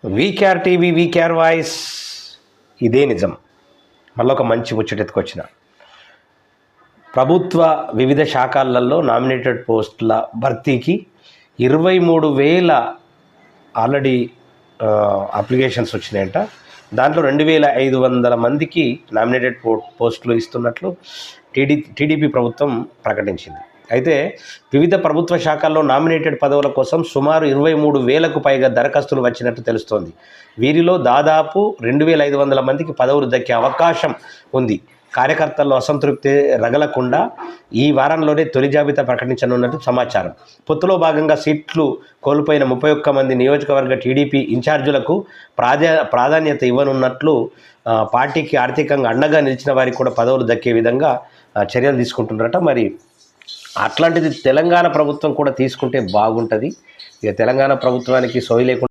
VKR TV VKR voice ఇదే నిజం. మళ్ళీ ఒక మంచి ముచ్చటెత్తుకొచ్చిన ప్రభుత్వ వివిధ శాఖలలో నామినేటెడ్ పోస్టుల భర్తీకి 23,000 ఆల్రెడీ అప్లికేషన్స్ వచ్చినాయంట. దాంట్లో 2,500 మందికి నామినేటెడ్ పోస్టులు ఇస్తున్నట్లు టీడీపీ ప్రభుత్వం ప్రకటించింది. అయితే వివిధ ప్రభుత్వ శాఖల్లో నామినేటెడ్ పదవుల కోసం సుమారు 23,000కు పైగా దరఖాస్తులు వచ్చినట్టు తెలుస్తోంది. వీరిలో దాదాపు 2,500 మందికి పదవులు దక్కే అవకాశం ఉంది. కార్యకర్తల్లో అసంతృప్తి రగలకుండా ఈ వారంలోనే తొలి జాబితా ప్రకటించనున్నట్టు సమాచారం. పొత్తులో భాగంగా సీట్లు కోల్పోయిన 31 మంది నియోజకవర్గ టీడీపీ ఇన్ఛార్జీలకు ప్రాధాన్యత ఇవ్వనున్నట్లు, పార్టీకి ఆర్థికంగా అండగా నిలిచిన వారికి కూడా పదవులు దక్కే విధంగా చర్యలు తీసుకుంటున్నారట. మరి అట్లాంటిది తెలంగాణ ప్రభుత్వం కూడా తీసుకుంటే బాగుంటుంది. ఇక తెలంగాణ ప్రభుత్వానికి సోయి లేకుండా